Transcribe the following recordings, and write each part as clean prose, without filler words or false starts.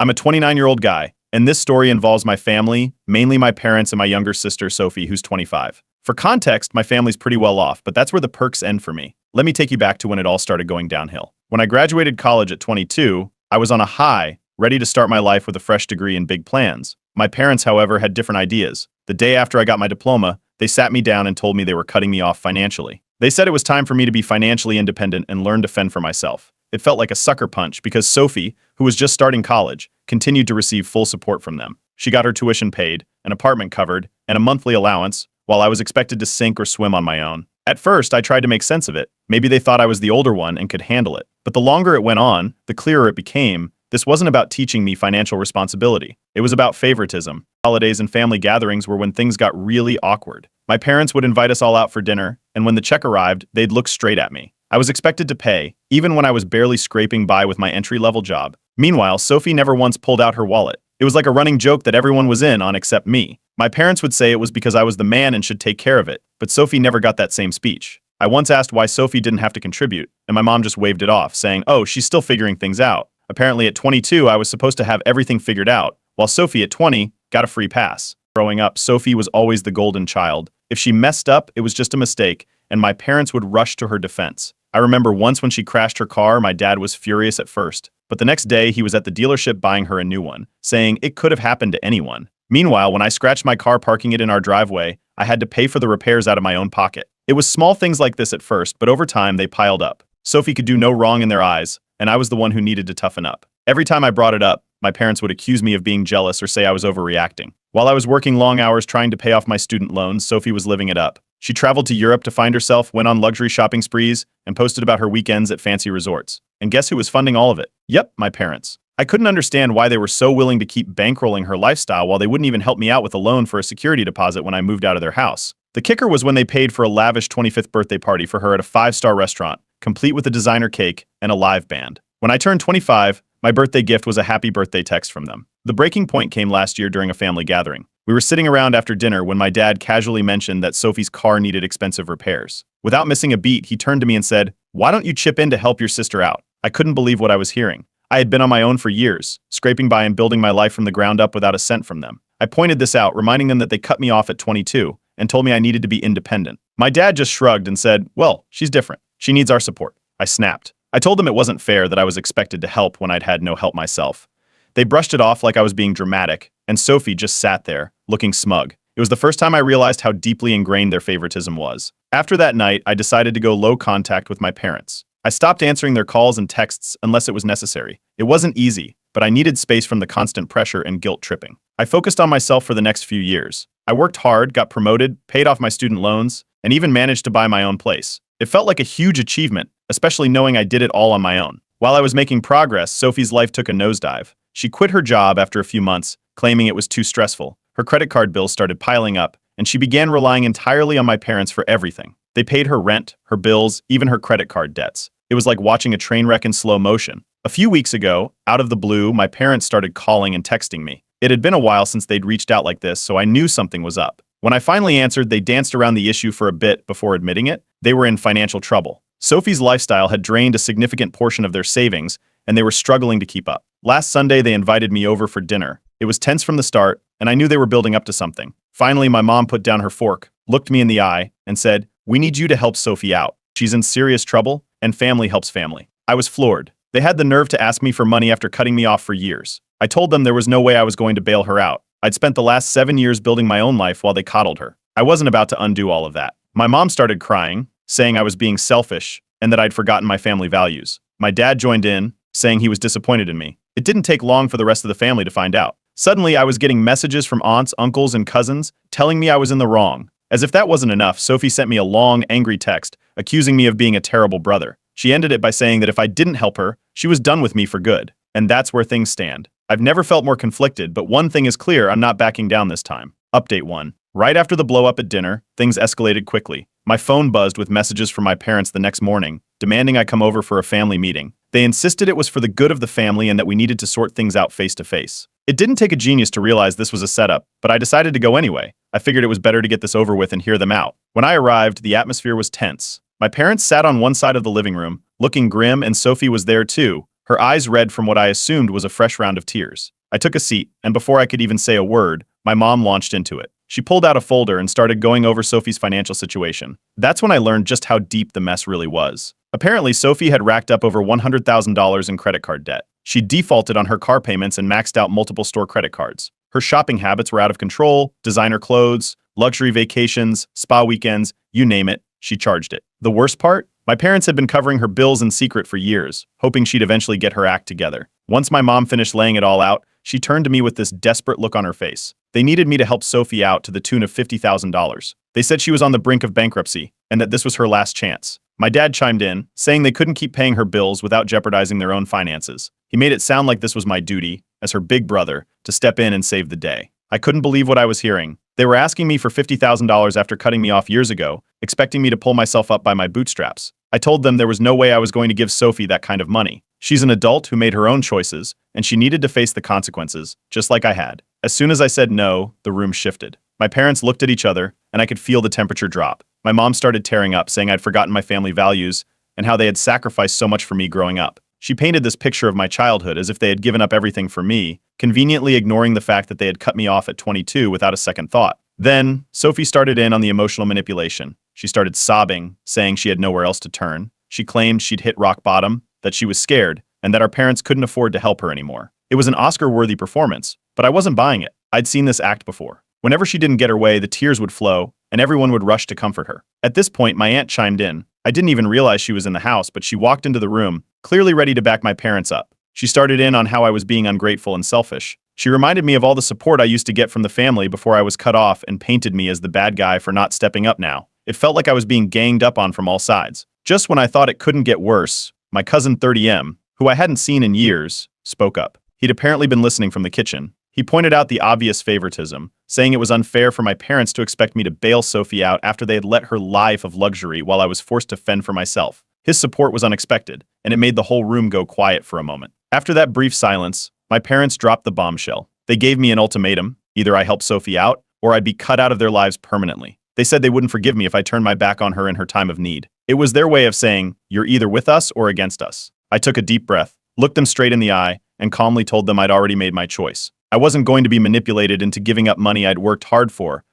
I'm a 29-year-old guy, and this story involves my family, mainly my parents and my younger sister, Sophie, who's 25. For context, my family's pretty well off, but that's where the perks end for me. Let me take you back to when it all started going downhill. When I graduated college at 22, I was on a high, ready to start my life with a fresh degree and big plans. My parents, however, had different ideas. The day after I got my diploma, they sat me down and told me they were cutting me off financially. They said it was time for me to be financially independent and learn to fend for myself. It felt like a sucker punch because Sophie, who was just starting college, continued to receive full support from them. She got her tuition paid, an apartment covered, and a monthly allowance, while I was expected to sink or swim on my own. At first, I tried to make sense of it. Maybe they thought I was the older one and could handle it. But the longer it went on, the clearer it became. This wasn't about teaching me financial responsibility. It was about favoritism. Holidays and family gatherings were when things got really awkward. My parents would invite us all out for dinner, and when the check arrived, they'd look straight at me. I was expected to pay, even when I was barely scraping by with my entry-level job. Meanwhile, Sophie never once pulled out her wallet. It was like a running joke that everyone was in on except me. My parents would say it was because I was the man and should take care of it, but Sophie never got that same speech. I once asked why Sophie didn't have to contribute, and my mom just waved it off, saying, "Oh, she's still figuring things out." Apparently at 22, I was supposed to have everything figured out, while Sophie at 20 got a free pass. Growing up, Sophie was always the golden child. If she messed up, it was just a mistake, and my parents would rush to her defense. I remember once when she crashed her car, my dad was furious at first, but the next day he was at the dealership buying her a new one, saying it could have happened to anyone. Meanwhile, when I scratched my car parking it in our driveway, I had to pay for the repairs out of my own pocket. It was small things like this at first, but over time they piled up. Sophie could do no wrong in their eyes, and I was the one who needed to toughen up. Every time I brought it up, my parents would accuse me of being jealous or say I was overreacting. While I was working long hours trying to pay off my student loans, Sophie was living it up. She traveled to Europe to find herself, went on luxury shopping sprees, and posted about her weekends at fancy resorts. And guess who was funding all of it? Yep, my parents. I couldn't understand why they were so willing to keep bankrolling her lifestyle while they wouldn't even help me out with a loan for a security deposit when I moved out of their house. The kicker was when they paid for a lavish 25th birthday party for her at a 5-star restaurant, complete with a designer cake and a live band. When I turned 25, my birthday gift was a happy birthday text from them. The breaking point came last year during a family gathering. We were sitting around after dinner when my dad casually mentioned that Sophie's car needed expensive repairs. Without missing a beat, he turned to me and said, "Why don't you chip in to help your sister out?" I couldn't believe what I was hearing. I had been on my own for years, scraping by and building my life from the ground up without a cent from them. I pointed this out, reminding them that they cut me off at 22 and told me I needed to be independent. My dad just shrugged and said, "Well, she's different. She needs our support." I snapped. I told them it wasn't fair that I was expected to help when I'd had no help myself. They brushed it off like I was being dramatic, and Sophie just sat there, looking smug. It was the first time I realized how deeply ingrained their favoritism was. After that night, I decided to go low contact with my parents. I stopped answering their calls and texts unless it was necessary. It wasn't easy, but I needed space from the constant pressure and guilt tripping. I focused on myself for the next few years. I worked hard, got promoted, paid off my student loans, and even managed to buy my own place. It felt like a huge achievement, especially knowing I did it all on my own. While I was making progress, Sophie's life took a nosedive. She quit her job after a few months, claiming it was too stressful. Her credit card bills started piling up, and she began relying entirely on my parents for everything. They paid her rent, her bills, even her credit card debts. It was like watching a train wreck in slow motion. A few weeks ago, out of the blue, my parents started calling and texting me. It had been a while since they'd reached out like this, so I knew something was up. When I finally answered, they danced around the issue for a bit before admitting it. They were in financial trouble. Sophie's lifestyle had drained a significant portion of their savings, and they were struggling to keep up. Last Sunday, they invited me over for dinner. It was tense from the start, and I knew they were building up to something. Finally, my mom put down her fork, looked me in the eye, and said, "We need you to help Sophie out. She's in serious trouble, and family helps family." I was floored. They had the nerve to ask me for money after cutting me off for years. I told them there was no way I was going to bail her out. I'd spent the last 7 years building my own life while they coddled her. I wasn't about to undo all of that. My mom started crying, saying I was being selfish and that I'd forgotten my family values. My dad joined in, saying he was disappointed in me. It didn't take long for the rest of the family to find out. Suddenly, I was getting messages from aunts, uncles, and cousins telling me I was in the wrong. As if that wasn't enough, Sophie sent me a long, angry text accusing me of being a terrible brother. She ended it by saying that if I didn't help her, she was done with me for good. And that's where things stand. I've never felt more conflicted, but one thing is clear, I'm not backing down this time. Update 1. Right after the blow-up at dinner, things escalated quickly. My phone buzzed with messages from my parents the next morning, demanding I come over for a family meeting. They insisted it was for the good of the family and that we needed to sort things out face to face. It didn't take a genius to realize this was a setup, but I decided to go anyway. I figured it was better to get this over with and hear them out. When I arrived, the atmosphere was tense. My parents sat on one side of the living room, looking grim, and Sophie was there too, her eyes red from what I assumed was a fresh round of tears. I took a seat, and before I could even say a word, my mom launched into it. She pulled out a folder and started going over Sophie's financial situation. That's when I learned just how deep the mess really was. Apparently, Sophie had racked up over $100,000 in credit card debt. She defaulted on her car payments and maxed out multiple store credit cards. Her shopping habits were out of control: designer clothes, luxury vacations, spa weekends, you name it, she charged it. The worst part? My parents had been covering her bills in secret for years, hoping she'd eventually get her act together. Once my mom finished laying it all out, she turned to me with this desperate look on her face. They needed me to help Sophie out to the tune of $50,000. They said she was on the brink of bankruptcy and that this was her last chance. My dad chimed in, saying they couldn't keep paying her bills without jeopardizing their own finances. He made it sound like this was my duty, as her big brother, to step in and save the day. I couldn't believe what I was hearing. They were asking me for $50,000 after cutting me off years ago, expecting me to pull myself up by my bootstraps. I told them there was no way I was going to give Sophie that kind of money. She's an adult who made her own choices, and she needed to face the consequences, just like I had. As soon as I said no, the room shifted. My parents looked at each other, and I could feel the temperature drop. My mom started tearing up, saying I'd forgotten my family values and how they had sacrificed so much for me growing up. She painted this picture of my childhood as if they had given up everything for me, conveniently ignoring the fact that they had cut me off at 22 without a second thought. Then, Sophie started in on the emotional manipulation. She started sobbing, saying she had nowhere else to turn. She claimed she'd hit rock bottom, that she was scared, and that our parents couldn't afford to help her anymore. It was an Oscar-worthy performance, but I wasn't buying it. I'd seen this act before. Whenever she didn't get her way, the tears would flow, and everyone would rush to comfort her. At this point, my aunt chimed in. I didn't even realize she was in the house, but she walked into the room, clearly ready to back my parents up. She started in on how I was being ungrateful and selfish. She reminded me of all the support I used to get from the family before I was cut off and painted me as the bad guy for not stepping up now. It felt like I was being ganged up on from all sides. Just when I thought it couldn't get worse, my cousin 30M, who I hadn't seen in years, spoke up. He'd apparently been listening from the kitchen. He pointed out the obvious favoritism, saying it was unfair for my parents to expect me to bail Sophie out after they had let her life of luxury while I was forced to fend for myself. His support was unexpected, and it made the whole room go quiet for a moment. After that brief silence, my parents dropped the bombshell. They gave me an ultimatum: either I help Sophie out, or I'd be cut out of their lives permanently. They said they wouldn't forgive me if I turned my back on her in her time of need. It was their way of saying, you're either with us or against us. I took a deep breath, looked them straight in the eye, and calmly told them I'd already made my choice. I wasn't going to be manipulated into giving up money I'd worked hard for,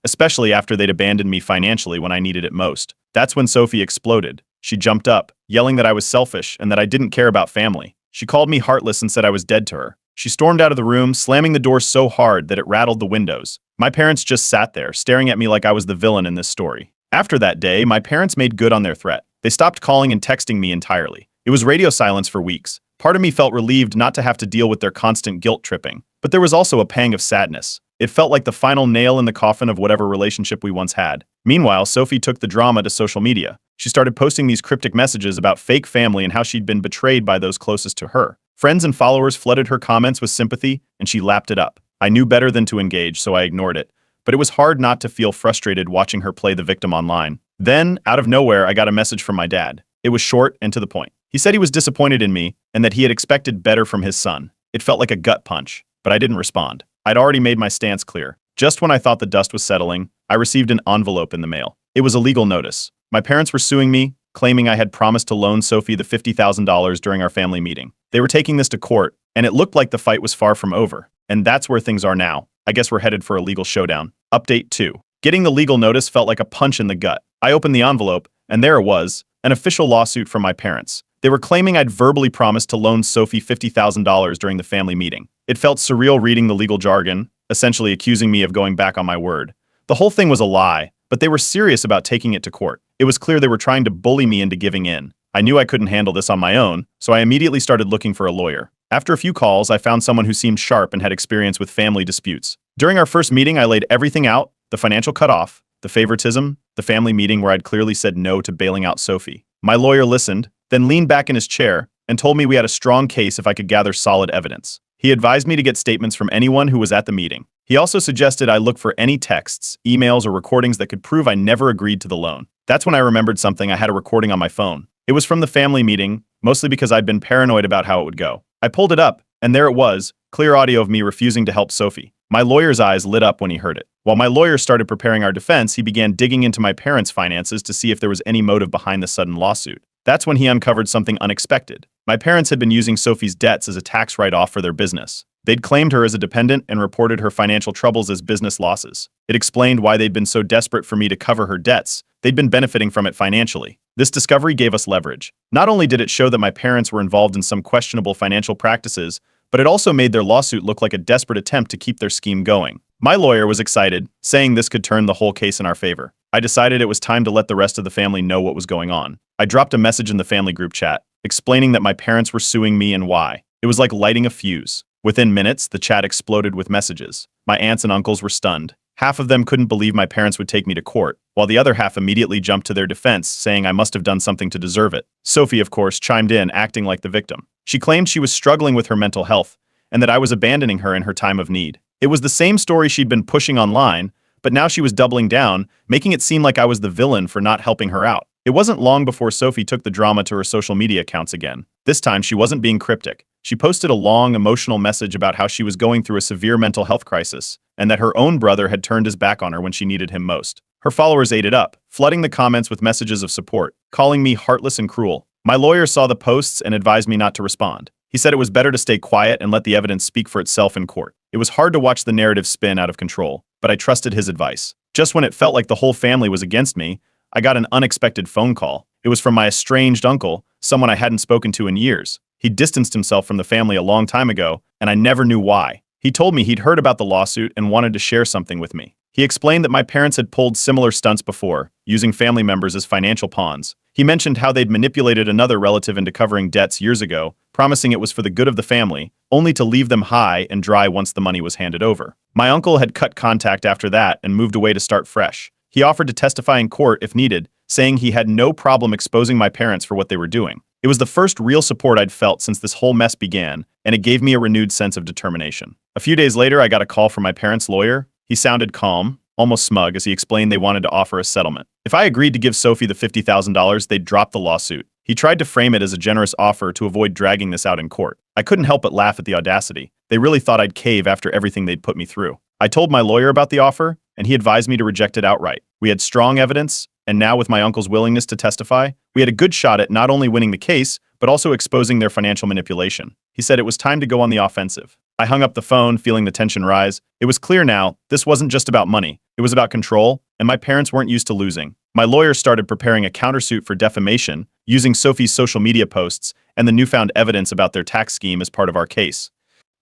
especially after they'd abandoned me financially when I needed it most. That's when Sophie exploded. She jumped up, yelling that I was selfish and that I didn't care about family. She called me heartless and said I was dead to her. She stormed out of the room, slamming the door so hard that it rattled the windows. My parents just sat there, staring at me like I was the villain in this story. After that day, my parents made good on their threat. They stopped calling and texting me entirely. It was radio silence for weeks. Part of me felt relieved not to have to deal with their constant guilt tripping. But there was also a pang of sadness. It felt like the final nail in the coffin of whatever relationship we once had. Meanwhile, Sophie took the drama to social media. She started posting these cryptic messages about fake family and how she'd been betrayed by those closest to her. Friends and followers flooded her comments with sympathy, and she lapped it up. I knew better than to engage, so I ignored it. But it was hard not to feel frustrated watching her play the victim online. Then, out of nowhere, I got a message from my dad. It was short and to the point. He said he was disappointed in me and that he had expected better from his son. It felt like a gut punch, but I didn't respond. I'd already made my stance clear. Just when I thought the dust was settling, I received an envelope in the mail. It was a legal notice. My parents were suing me, claiming I had promised to loan Sophie the $50,000 during our family meeting. They were taking this to court, and it looked like the fight was far from over. And that's where things are now. I guess we're headed for a legal showdown. Update 2. Getting the legal notice felt like a punch in the gut. I opened the envelope, and there it was, an official lawsuit from my parents. They were claiming I'd verbally promised to loan Sophie $50,000 during the family meeting. It felt surreal reading the legal jargon, essentially accusing me of going back on my word. The whole thing was a lie, but they were serious about taking it to court. It was clear they were trying to bully me into giving in. I knew I couldn't handle this on my own, so I immediately started looking for a lawyer. After a few calls, I found someone who seemed sharp and had experience with family disputes. During our first meeting, I laid everything out: the financial cutoff, the favoritism, the family meeting where I'd clearly said no to bailing out Sophie. My lawyer listened, then leaned back in his chair and told me we had a strong case if I could gather solid evidence. He advised me to get statements from anyone who was at the meeting. He also suggested I look for any texts, emails, or recordings that could prove I never agreed to the loan. That's when I remembered something. I had a recording on my phone. It was from the family meeting, mostly because I'd been paranoid about how it would go. I pulled it up, and there it was, clear audio of me refusing to help Sophie. My lawyer's eyes lit up when he heard it. While my lawyer started preparing our defense, he began digging into my parents' finances to see if there was any motive behind the sudden lawsuit. That's when he uncovered something unexpected. My parents had been using Sophie's debts as a tax write-off for their business. They'd claimed her as a dependent and reported her financial troubles as business losses. It explained why they'd been so desperate for me to cover her debts. They'd been benefiting from it financially. This discovery gave us leverage. Not only did it show that my parents were involved in some questionable financial practices, but it also made their lawsuit look like a desperate attempt to keep their scheme going. My lawyer was excited, saying this could turn the whole case in our favor. I decided it was time to let the rest of the family know what was going on. I dropped a message in the family group chat, explaining that my parents were suing me and why. It was like lighting a fuse. Within minutes, the chat exploded with messages. My aunts and uncles were stunned. Half of them couldn't believe my parents would take me to court, while the other half immediately jumped to their defense, saying I must have done something to deserve it. Sophie, of course, chimed in, acting like the victim. She claimed she was struggling with her mental health, and that I was abandoning her in her time of need. It was the same story she'd been pushing online, but now she was doubling down, making it seem like I was the villain for not helping her out. It wasn't long before Sophie took the drama to her social media accounts again. This time, she wasn't being cryptic. She posted a long, emotional message about how she was going through a severe mental health crisis, and that her own brother had turned his back on her when she needed him most. Her followers ate it up, flooding the comments with messages of support, calling me heartless and cruel. My lawyer saw the posts and advised me not to respond. He said it was better to stay quiet and let the evidence speak for itself in court. It was hard to watch the narrative spin out of control, but I trusted his advice. Just when it felt like the whole family was against me, I got an unexpected phone call. It was from my estranged uncle, someone I hadn't spoken to in years. He distanced himself from the family a long time ago, and I never knew why. He told me he'd heard about the lawsuit and wanted to share something with me. He explained that my parents had pulled similar stunts before, using family members as financial pawns. He mentioned how they'd manipulated another relative into covering debts years ago, promising it was for the good of the family, only to leave them high and dry once the money was handed over. My uncle had cut contact after that and moved away to start fresh. He offered to testify in court if needed, saying he had no problem exposing my parents for what they were doing. It was the first real support I'd felt since this whole mess began, and it gave me a renewed sense of determination. A few days later, I got a call from my parents' lawyer. He sounded calm, almost smug, as he explained they wanted to offer a settlement. If I agreed to give Sophie the $50,000, they'd drop the lawsuit. He tried to frame it as a generous offer to avoid dragging this out in court. I couldn't help but laugh at the audacity. They really thought I'd cave after everything they'd put me through. I told my lawyer about the offer, and he advised me to reject it outright. We had strong evidence, and now with my uncle's willingness to testify, we had a good shot at not only winning the case, but also exposing their financial manipulation. He said it was time to go on the offensive. I hung up the phone, feeling the tension rise. It was clear now, this wasn't just about money. It was about control, and my parents weren't used to losing. My lawyer started preparing a countersuit for defamation, using Sophie's social media posts and the newfound evidence about their tax scheme as part of our case.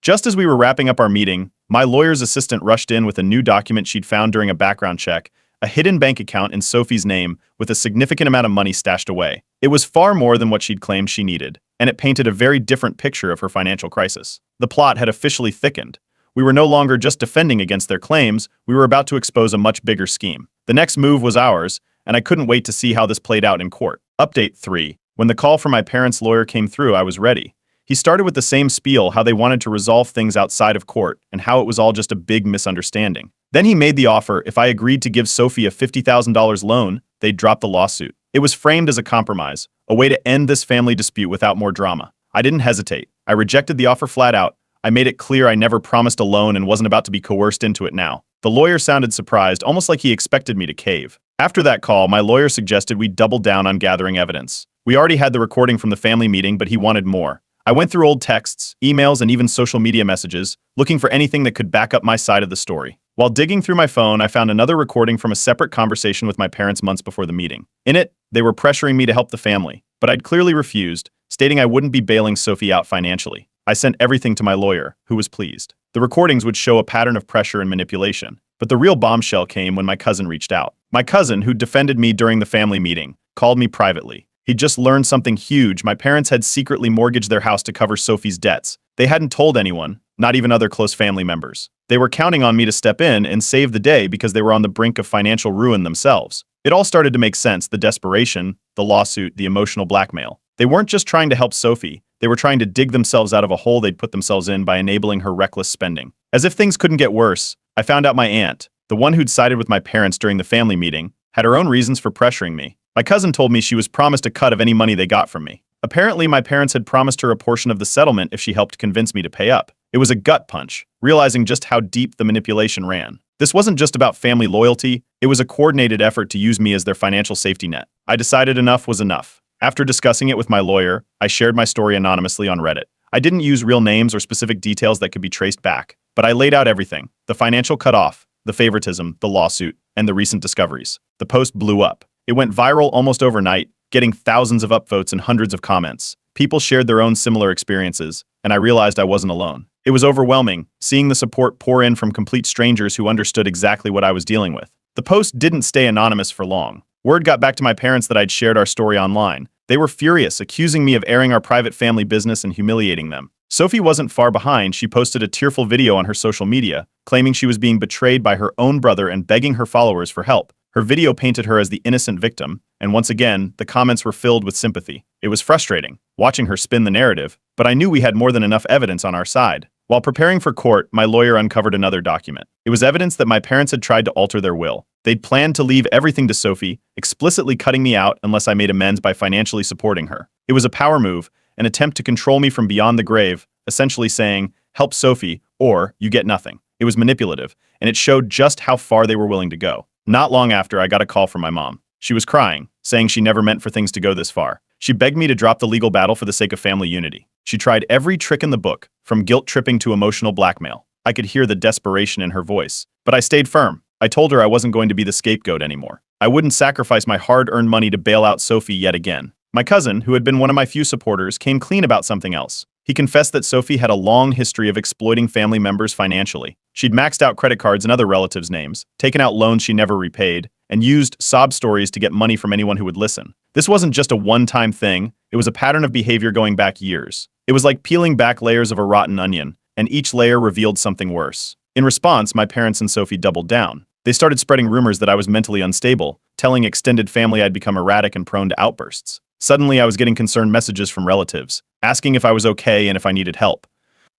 Just as we were wrapping up our meeting, my lawyer's assistant rushed in with a new document she'd found during a background check, a hidden bank account in Sophie's name with a significant amount of money stashed away. It was far more than what she'd claimed she needed, and it painted a very different picture of her financial crisis. The plot had officially thickened. We were no longer just defending against their claims, we were about to expose a much bigger scheme. The next move was ours, and I couldn't wait to see how this played out in court. Update 3. When the call from my parents' lawyer came through, I was ready. He started with the same spiel, how they wanted to resolve things outside of court, and how it was all just a big misunderstanding. Then he made the offer if I agreed to give Sophie a $50,000 loan, they'd drop the lawsuit. It was framed as a compromise, a way to end this family dispute without more drama. I didn't hesitate. I rejected the offer flat out. I made it clear I never promised a loan and wasn't about to be coerced into it now. The lawyer sounded surprised, almost like he expected me to cave. After that call, my lawyer suggested we double down on gathering evidence. We already had the recording from the family meeting, but he wanted more. I went through old texts, emails, and even social media messages, looking for anything that could back up my side of the story. While digging through my phone, I found another recording from a separate conversation with my parents months before the meeting. In it, they were pressuring me to help the family, but I'd clearly refused, stating I wouldn't be bailing Sophie out financially. I sent everything to my lawyer, who was pleased. The recordings would show a pattern of pressure and manipulation, but the real bombshell came when my cousin reached out. My cousin, who defended me during the family meeting, called me privately. He'd just learned something huge. My parents had secretly mortgaged their house to cover Sophie's debts. They hadn't told anyone, not even other close family members. They were counting on me to step in and save the day because they were on the brink of financial ruin themselves. It all started to make sense, the desperation, the lawsuit, the emotional blackmail. They weren't just trying to help Sophie, they were trying to dig themselves out of a hole they'd put themselves in by enabling her reckless spending. As if things couldn't get worse, I found out my aunt, the one who'd sided with my parents during the family meeting, had her own reasons for pressuring me. My cousin told me she was promised a cut of any money they got from me. Apparently, my parents had promised her a portion of the settlement if she helped convince me to pay up. It was a gut punch, realizing just how deep the manipulation ran. This wasn't just about family loyalty, it was a coordinated effort to use me as their financial safety net. I decided enough was enough. After discussing it with my lawyer, I shared my story anonymously on Reddit. I didn't use real names or specific details that could be traced back, but I laid out everything: the financial cutoff, the favoritism, the lawsuit, and the recent discoveries. The post blew up. It went viral almost overnight, getting thousands of upvotes and hundreds of comments. People shared their own similar experiences, and I realized I wasn't alone. It was overwhelming, seeing the support pour in from complete strangers who understood exactly what I was dealing with. The post didn't stay anonymous for long. Word got back to my parents that I'd shared our story online. They were furious, accusing me of airing our private family business and humiliating them. Sophie wasn't far behind. She posted a tearful video on her social media, claiming she was being betrayed by her own brother and begging her followers for help. Her video painted her as the innocent victim, and once again, the comments were filled with sympathy. It was frustrating, watching her spin the narrative, but I knew we had more than enough evidence on our side. While preparing for court, my lawyer uncovered another document. It was evidence that my parents had tried to alter their will. They'd planned to leave everything to Sophie, explicitly cutting me out unless I made amends by financially supporting her. It was a power move, an attempt to control me from beyond the grave, essentially saying, "Help Sophie, or you get nothing." It was manipulative, and it showed just how far they were willing to go. Not long after, I got a call from my mom. She was crying, saying she never meant for things to go this far. She begged me to drop the legal battle for the sake of family unity. She tried every trick in the book, from guilt-tripping to emotional blackmail. I could hear the desperation in her voice, but I stayed firm. I told her I wasn't going to be the scapegoat anymore. I wouldn't sacrifice my hard-earned money to bail out Sophie yet again. My cousin, who had been one of my few supporters, came clean about something else. He confessed that Sophie had a long history of exploiting family members financially. She'd maxed out credit cards in other relatives' names, taken out loans she never repaid, and used sob stories to get money from anyone who would listen. This wasn't just a one-time thing, it was a pattern of behavior going back years. It was like peeling back layers of a rotten onion, and each layer revealed something worse. In response, my parents and Sophie doubled down. They started spreading rumors that I was mentally unstable, telling extended family I'd become erratic and prone to outbursts. Suddenly, I was getting concerned messages from relatives, asking if I was okay and if I needed help.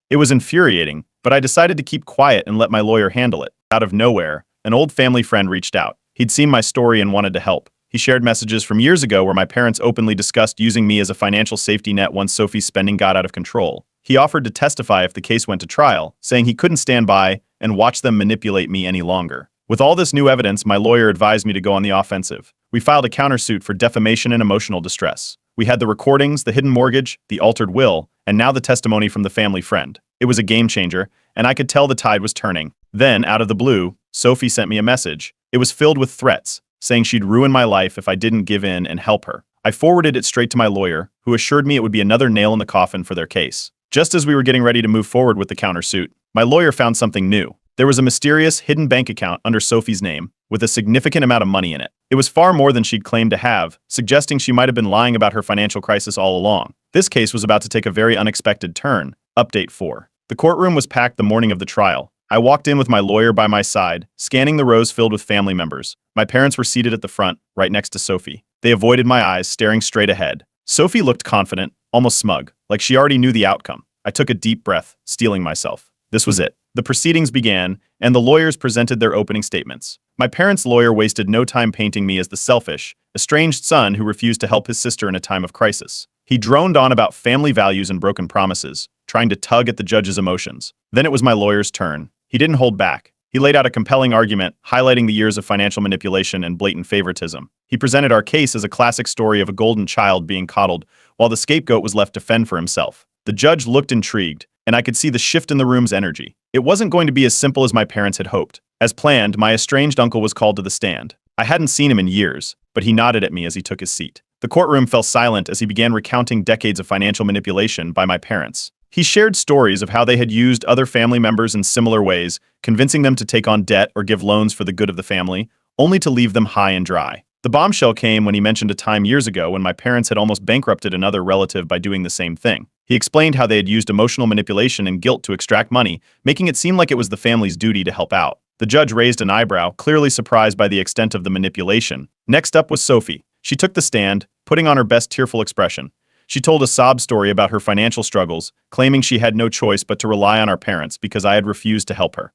It was infuriating, but I decided to keep quiet and let my lawyer handle it. Out of nowhere, an old family friend reached out. He'd seen my story and wanted to help. He shared messages from years ago where my parents openly discussed using me as a financial safety net once Sophie's spending got out of control. He offered to testify if the case went to trial, saying he couldn't stand by and watch them manipulate me any longer. With all this new evidence, my lawyer advised me to go on the offensive. We filed a countersuit for defamation and emotional distress. We had the recordings, the hidden mortgage, the altered will, and now the testimony from the family friend. It was a game changer, and I could tell the tide was turning. Then, out of the blue, Sophie sent me a message. It was filled with threats, saying she'd ruin my life if I didn't give in and help her. I forwarded it straight to my lawyer, who assured me it would be another nail in the coffin for their case. Just as we were getting ready to move forward with the countersuit, my lawyer found something new. There was a mysterious hidden bank account under Sophie's name, with a significant amount of money in it. It was far more than she'd claimed to have, suggesting she might have been lying about her financial crisis all along. This case was about to take a very unexpected turn. Update 4. The courtroom was packed the morning of the trial. I walked in with my lawyer by my side, scanning the rows filled with family members. My parents were seated at the front, right next to Sophie. They avoided my eyes, staring straight ahead. Sophie looked confident, almost smug, like she already knew the outcome. I took a deep breath, steeling myself. This was it. The proceedings began, and the lawyers presented their opening statements. My parents' lawyer wasted no time painting me as the selfish, estranged son who refused to help his sister in a time of crisis. He droned on about family values and broken promises, trying to tug at the judge's emotions. Then it was my lawyer's turn. He didn't hold back. He laid out a compelling argument, highlighting the years of financial manipulation and blatant favoritism. He presented our case as a classic story of a golden child being coddled, while the scapegoat was left to fend for himself. The judge looked intrigued, and I could see the shift in the room's energy. It wasn't going to be as simple as my parents had hoped. As planned, my estranged uncle was called to the stand. I hadn't seen him in years, but he nodded at me as he took his seat. The courtroom fell silent as he began recounting decades of financial manipulation by my parents. He shared stories of how they had used other family members in similar ways, convincing them to take on debt or give loans for the good of the family, only to leave them high and dry. The bombshell came when he mentioned a time years ago when my parents had almost bankrupted another relative by doing the same thing. He explained how they had used emotional manipulation and guilt to extract money, making it seem like it was the family's duty to help out. The judge raised an eyebrow, clearly surprised by the extent of the manipulation. Next up was Sophie. She took the stand, putting on her best tearful expression. She told a sob story about her financial struggles, claiming she had no choice but to rely on our parents because I had refused to help her.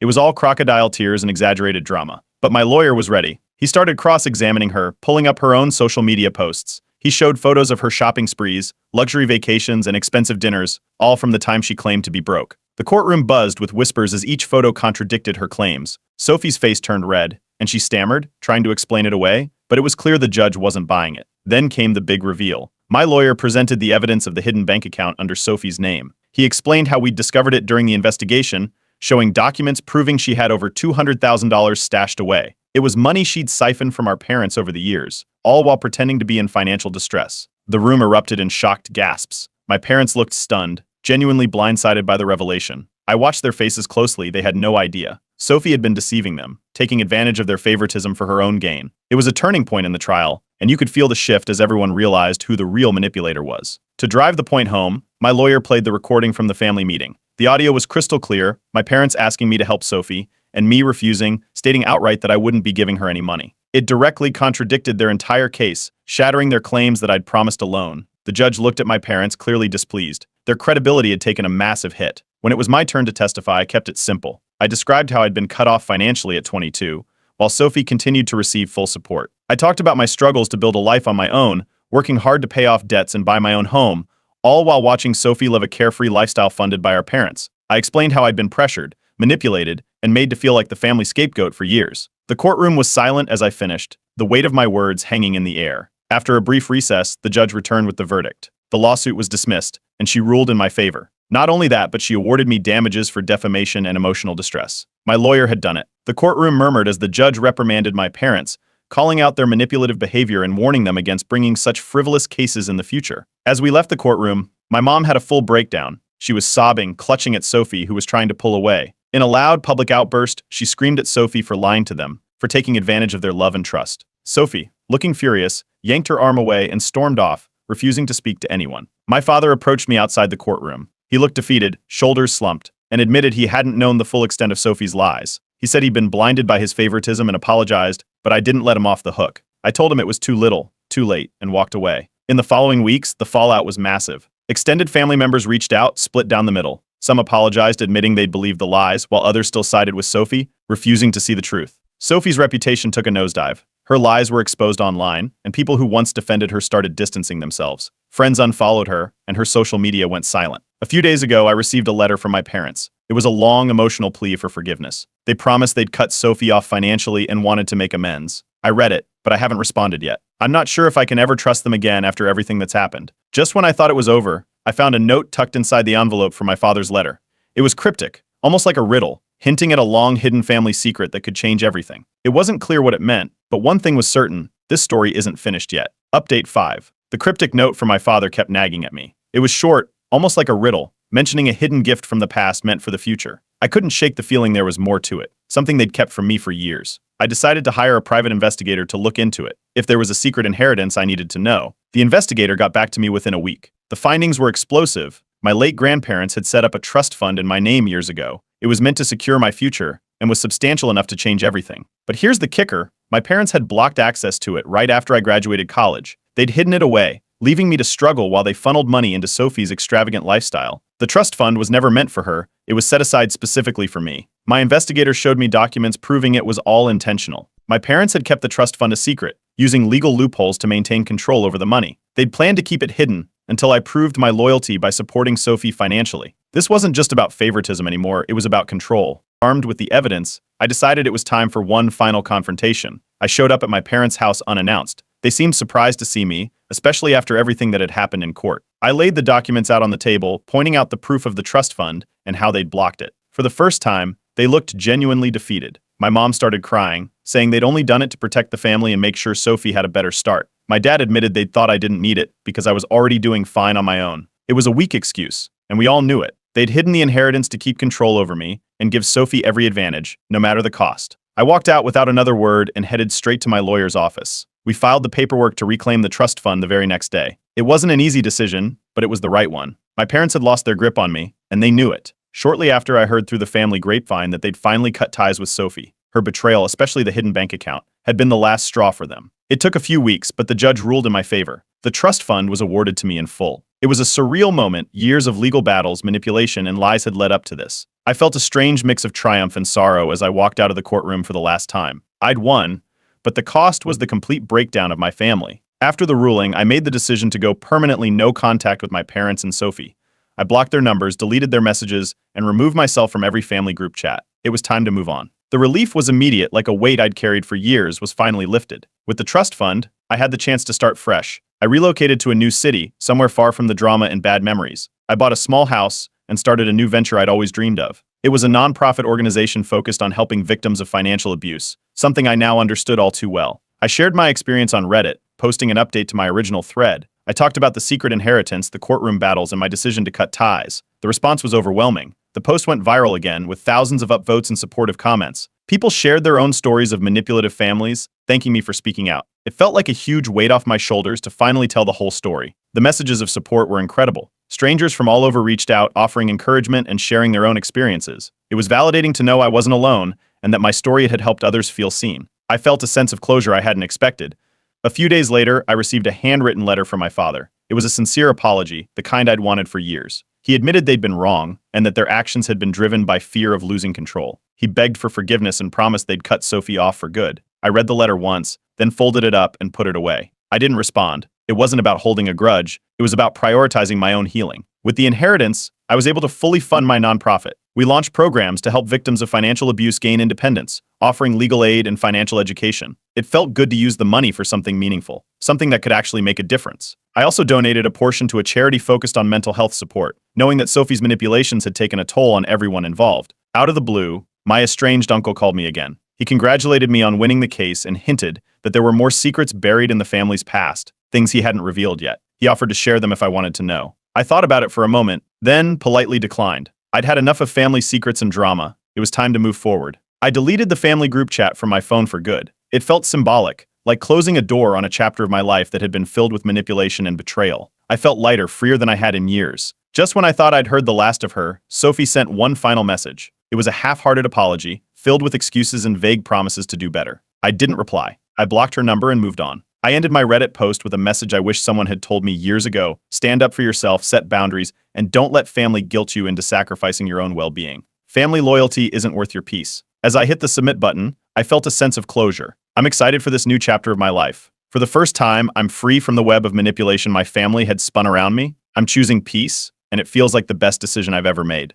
It was all crocodile tears and exaggerated drama. But my lawyer was ready. He started cross-examining her, pulling up her own social media posts. He showed photos of her shopping sprees, luxury vacations, and expensive dinners, all from the time she claimed to be broke. The courtroom buzzed with whispers as each photo contradicted her claims. Sophie's face turned red, and she stammered, trying to explain it away, but it was clear the judge wasn't buying it. Then came the big reveal. My lawyer presented the evidence of the hidden bank account under Sophie's name. He explained how we'd discovered it during the investigation, showing documents proving she had over $200,000 stashed away. It was money she'd siphoned from our parents over the years, all while pretending to be in financial distress. The room erupted in shocked gasps. My parents looked stunned, genuinely blindsided by the revelation. I watched their faces closely. They had no idea. Sophie had been deceiving them, taking advantage of their favoritism for her own gain. It was a turning point in the trial, and you could feel the shift as everyone realized who the real manipulator was. To drive the point home, my lawyer played the recording from the family meeting. The audio was crystal clear, my parents asking me to help Sophie, and me refusing, stating outright that I wouldn't be giving her any money. It directly contradicted their entire case, shattering their claims that I'd promised a loan. The judge looked at my parents, clearly displeased. Their credibility had taken a massive hit. When it was my turn to testify, I kept it simple. I described how I'd been cut off financially at 22, while Sophie continued to receive full support. I talked about my struggles to build a life on my own, working hard to pay off debts and buy my own home, all while watching Sophie live a carefree lifestyle funded by our parents. I explained how I'd been pressured, manipulated, and made to feel like the family scapegoat for years. The courtroom was silent as I finished, the weight of my words hanging in the air. After a brief recess, the judge returned with the verdict. The lawsuit was dismissed, and she ruled in my favor. Not only that, but she awarded me damages for defamation and emotional distress. My lawyer had done it. The courtroom murmured as the judge reprimanded my parents, calling out their manipulative behavior and warning them against bringing such frivolous cases in the future. As we left the courtroom, my mom had a full breakdown. She was sobbing, clutching at Sophie, who was trying to pull away. In a loud public outburst, she screamed at Sophie for lying to them, for taking advantage of their love and trust. Sophie, looking furious, yanked her arm away and stormed off, refusing to speak to anyone. My father approached me outside the courtroom. He looked defeated, shoulders slumped, and admitted he hadn't known the full extent of Sophie's lies. He said he'd been blinded by his favoritism and apologized, but I didn't let him off the hook. I told him it was too little, too late, and walked away. In the following weeks, the fallout was massive. Extended family members reached out, split down the middle. Some apologized, admitting they'd believed the lies, while others still sided with Sophie, refusing to see the truth. Sophie's reputation took a nosedive. Her lies were exposed online, and people who once defended her started distancing themselves. Friends unfollowed her, and her social media went silent. A few days ago, I received a letter from my parents. It was a long, emotional plea for forgiveness. They promised they'd cut Sophie off financially and wanted to make amends. I read it, but I haven't responded yet. I'm not sure if I can ever trust them again after everything that's happened. Just when I thought it was over, I found a note tucked inside the envelope from my father's letter. It was cryptic, almost like a riddle, hinting at a long-hidden family secret that could change everything. It wasn't clear what it meant, but one thing was certain: this story isn't finished yet. Update 5. The cryptic note from my father kept nagging at me. It was short, almost like a riddle, mentioning a hidden gift from the past meant for the future. I couldn't shake the feeling there was more to it, something they'd kept from me for years. I decided to hire a private investigator to look into it. If there was a secret inheritance I needed to know. The investigator got back to me within a week. The findings were explosive. My late grandparents had set up a trust fund in my name years ago. It was meant to secure my future, and was substantial enough to change everything. But here's the kicker: my parents had blocked access to it right after I graduated college. They'd hidden it away, leaving me to struggle while they funneled money into Sophie's extravagant lifestyle. The trust fund was never meant for her. It was set aside specifically for me. My investigator showed me documents proving it was all intentional. My parents had kept the trust fund a secret, using legal loopholes to maintain control over the money. They'd planned to keep it hidden until I proved my loyalty by supporting Sophie financially. This wasn't just about favoritism anymore, it was about control. Armed with the evidence, I decided it was time for one final confrontation. I showed up at my parents' house unannounced. They seemed surprised to see me, especially after everything that had happened in court. I laid the documents out on the table, pointing out the proof of the trust fund and how they'd blocked it. For the first time, they looked genuinely defeated. My mom started crying, saying they'd only done it to protect the family and make sure Sophie had a better start. My dad admitted they'd thought I didn't need it because I was already doing fine on my own. It was a weak excuse, and we all knew it. They'd hidden the inheritance to keep control over me and give Sophie every advantage, no matter the cost. I walked out without another word and headed straight to my lawyer's office. We filed the paperwork to reclaim the trust fund the very next day. It wasn't an easy decision, but it was the right one. My parents had lost their grip on me, and they knew it. Shortly after, I heard through the family grapevine that they'd finally cut ties with Sophie. Her betrayal, especially the hidden bank account, had been the last straw for them. It took a few weeks, but the judge ruled in my favor. The trust fund was awarded to me in full. It was a surreal moment. Years of legal battles, manipulation, and lies had led up to this. I felt a strange mix of triumph and sorrow as I walked out of the courtroom for the last time. I'd won, but the cost was the complete breakdown of my family. After the ruling, I made the decision to go permanently no contact with my parents and Sophie. I blocked their numbers, deleted their messages, and removed myself from every family group chat. It was time to move on. The relief was immediate, like a weight I'd carried for years was finally lifted. With the trust fund, I had the chance to start fresh. I relocated to a new city, somewhere far from the drama and bad memories. I bought a small house and started a new venture I'd always dreamed of. It was a nonprofit organization focused on helping victims of financial abuse, something I now understood all too well. I shared my experience on Reddit, posting an update to my original thread. I talked about the secret inheritance, the courtroom battles, and my decision to cut ties. The response was overwhelming. The post went viral again, with thousands of upvotes and supportive comments. People shared their own stories of manipulative families, thanking me for speaking out. It felt like a huge weight off my shoulders to finally tell the whole story. The messages of support were incredible. Strangers from all over reached out, offering encouragement and sharing their own experiences. It was validating to know I wasn't alone, and that my story had helped others feel seen. I felt a sense of closure I hadn't expected. A few days later, I received a handwritten letter from my father. It was a sincere apology, the kind I'd wanted for years. He admitted they'd been wrong, and that their actions had been driven by fear of losing control. He begged for forgiveness and promised they'd cut Sophie off for good. I read the letter once, then folded it up and put it away. I didn't respond. It wasn't about holding a grudge, it was about prioritizing my own healing. With the inheritance, I was able to fully fund my nonprofit. We launched programs to help victims of financial abuse gain independence, offering legal aid and financial education. It felt good to use the money for something meaningful, something that could actually make a difference. I also donated a portion to a charity focused on mental health support, knowing that Sophie's manipulations had taken a toll on everyone involved. Out of the blue, my estranged uncle called me again. He congratulated me on winning the case and hinted that there were more secrets buried in the family's past, things he hadn't revealed yet. He offered to share them if I wanted to know. I thought about it for a moment, then politely declined. I'd had enough of family secrets and drama. It was time to move forward. I deleted the family group chat from my phone for good. It felt symbolic, like closing a door on a chapter of my life that had been filled with manipulation and betrayal. I felt lighter, freer than I had in years. Just when I thought I'd heard the last of her, Sophie sent one final message. It was a half-hearted apology, filled with excuses and vague promises to do better. I didn't reply. I blocked her number and moved on. I ended my Reddit post with a message I wish someone had told me years ago. Stand up for yourself, set boundaries, and don't let family guilt you into sacrificing your own well-being. Family loyalty isn't worth your peace. As I hit the submit button, I felt a sense of closure. I'm excited for this new chapter of my life. For the first time, I'm free from the web of manipulation my family had spun around me. I'm choosing peace, and it feels like the best decision I've ever made.